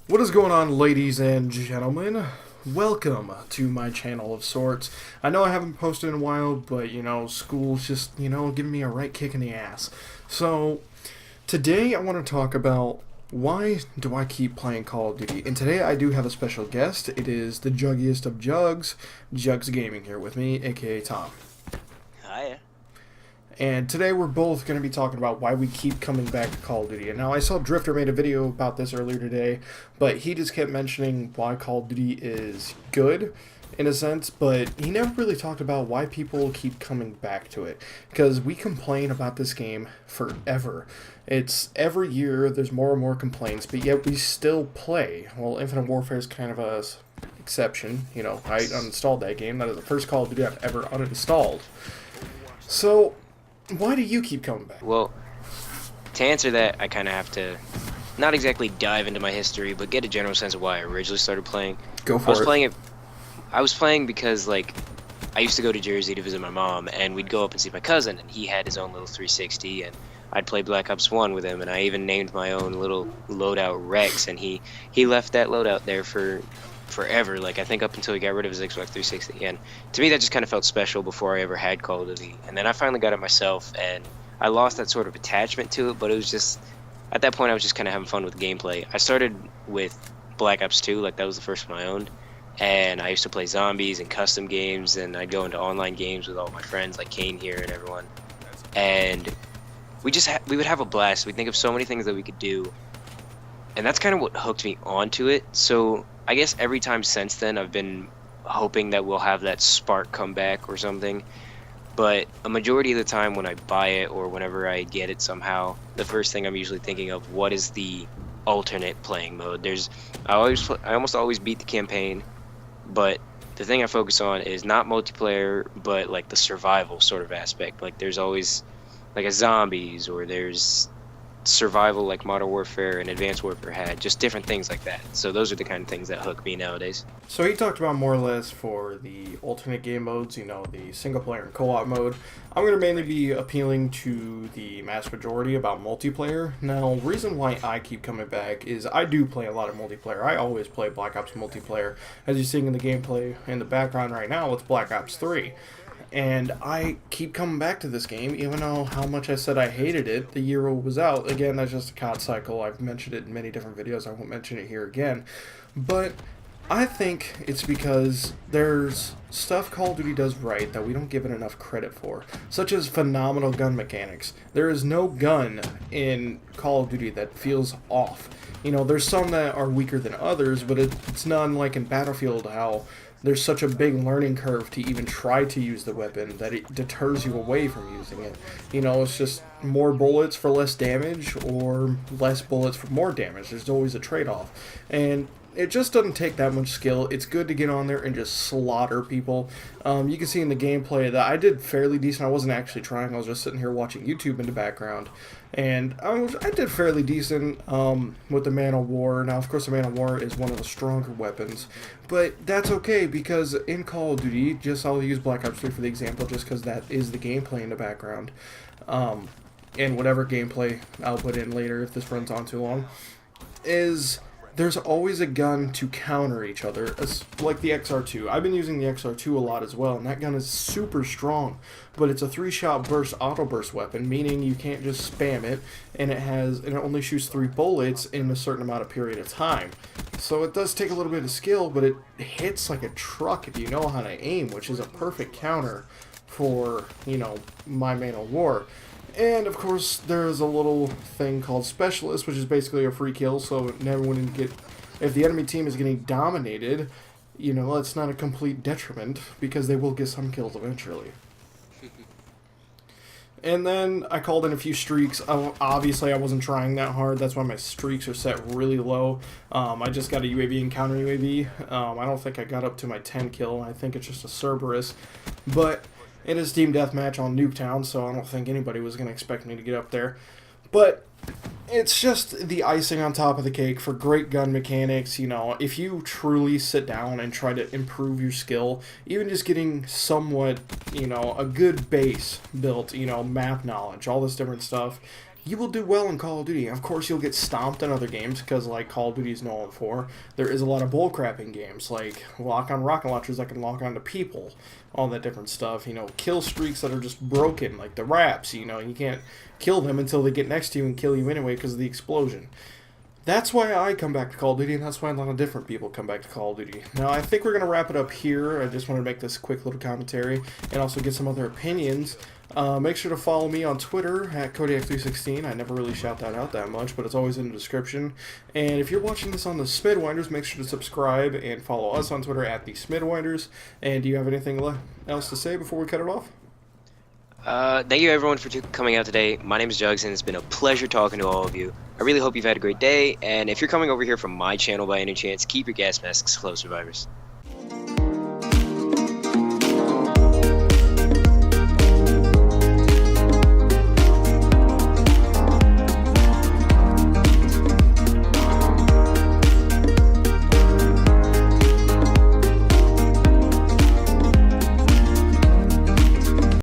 What is going on, ladies and gentlemen? Welcome to my channel of sorts. I know I haven't posted in a while, but school's just, giving me a right kick in the ass. So, today I want to talk about why do I keep playing Call of Duty? And today I do have a special guest. It is the juggiest of jugs, Jugs Gaming here with me, aka Tom. Hiya. And today we're both going to be talking about why we keep coming back to Call of Duty. And now I saw Drifter made a video about this earlier today, but he just kept mentioning why Call of Duty is good, in a sense, but he never really talked about why people keep coming back to it. Because we complain about this game forever. It's every year there's more and more complaints, but yet we still play. Well, Infinite Warfare is kind of a exception. I uninstalled that game. That is the first Call of Duty I've ever uninstalled. So, why do you keep coming back? Well, to answer that, I kind of have to not exactly dive into my history, but get a general sense of why I originally started playing. Go for it. I was playing because, like, I used to go to Jersey to visit my mom, and we'd go up and see my cousin, and he had his own little 360, and I'd play Black Ops 1 with him, and I even named my own little loadout Rex, and he left that loadout there for forever, like I think up until he got rid of his Xbox 360. And to me that just kind of felt special before I ever had Call of Duty. And then I finally got it myself, and I lost that sort of attachment to it, but it was just, at that point I was just kind of having fun with the gameplay. I started with Black Ops 2, like that was the first one I owned, and I used to play zombies and custom games, and I'd go into online games with all my friends like Kane here and everyone, and we would have a blast. We'd think of so many things that we could do, and that's kind of what hooked me onto it. So I guess every time since then I've been hoping that we'll have that spark come back or something, but a majority of the time when I buy it or whenever I get it somehow, the first thing I'm usually thinking of, what is the alternate playing mode? I almost always beat the campaign, but the thing I focus on is not multiplayer, but like the survival sort of aspect. Like there's always like a zombies, or there's survival like Modern Warfare and Advanced Warfare had, just different things like that. So those are the kind of things that hook me nowadays. So he talked about more or less for the alternate game modes, the single player and co-op mode. I'm going to mainly be appealing to the mass majority about multiplayer. Now, reason why I keep coming back is I do play a lot of multiplayer. I always play Black Ops multiplayer. As you're seeing in the gameplay in the background right now, it's Black Ops 3. And I keep coming back to this game, even though how much I said I hated it the year it was out. Again, that's just a COD cycle. I've mentioned it in many different videos. I won't mention it here again. But I think it's because there's stuff Call of Duty does right that we don't give it enough credit for, such as phenomenal gun mechanics. There is no gun in Call of Duty that feels off. There's some that are weaker than others, but it's not like in Battlefield how there's such a big learning curve to even try to use the weapon that it deters you away from using it. It's just more bullets for less damage or less bullets for more damage. There's always a trade-off. And it just doesn't take that much skill. It's good to get on there and just slaughter people. You can see in the gameplay that I did fairly decent. I wasn't actually trying. I was just sitting here watching YouTube in the background. And I did fairly decent with the Man of War. Now, of course, the Man of War is one of the stronger weapons. But that's okay, because in Call of Duty, I'll use Black Ops 3 for the example, just because that is the gameplay in the background. And whatever gameplay I'll put in later if this runs on too long, is there's always a gun to counter each other, like the XR2. I've been using the XR2 a lot as well, and that gun is super strong, but it's a 3-shot burst auto burst weapon, meaning you can't just spam it, and it only shoots 3 bullets in a certain amount of period of time. So it does take a little bit of skill, but it hits like a truck if you know how to aim, which is a perfect counter for, my Man of War. And, of course, there's a little thing called Specialist, which is basically a free kill, so if the enemy team is getting dominated, it's not a complete detriment, because they will get some kills eventually. And then I called in a few streaks. Obviously, I wasn't trying that hard. That's why my streaks are set really low. I just got a UAV and counter UAV. I don't think I got up to my 10 kill. I think it's just a Cerberus. But it is Team Deathmatch on Nuketown, so I don't think anybody was going to expect me to get up there. But it's just the icing on top of the cake for great gun mechanics. If you truly sit down and try to improve your skill, even just getting somewhat, a good base built, map knowledge, all this different stuff, you will do well in Call of Duty. Of course, you'll get stomped in other games because, like Call of Duty is known for, there is a lot of bullcrap in games, like lock on rocket launchers that can lock onto people, all that different stuff. You know, kill streaks that are just broken, like the Raps. You know, you can't kill them until they get next to you and kill you anyway because of the explosion. That's why I come back to Call of Duty, and that's why a lot of different people come back to Call of Duty. Now, I think we're going to wrap it up here. I just wanted to make this quick little commentary and also get some other opinions. Make sure to follow me on Twitter at Kodiak316. I never really shout that out that much, but it's always in the description. And if you're watching this on the Smidwinders, make sure to subscribe and follow us on Twitter at the Smidwinders. And do you have anything else to say before we cut it off? Thank you everyone for coming out today. My name is Jugs, and it's been a pleasure talking to all of you. I really hope you've had a great day, and if you're coming over here from my channel by any chance, keep your gas masks closed, survivors.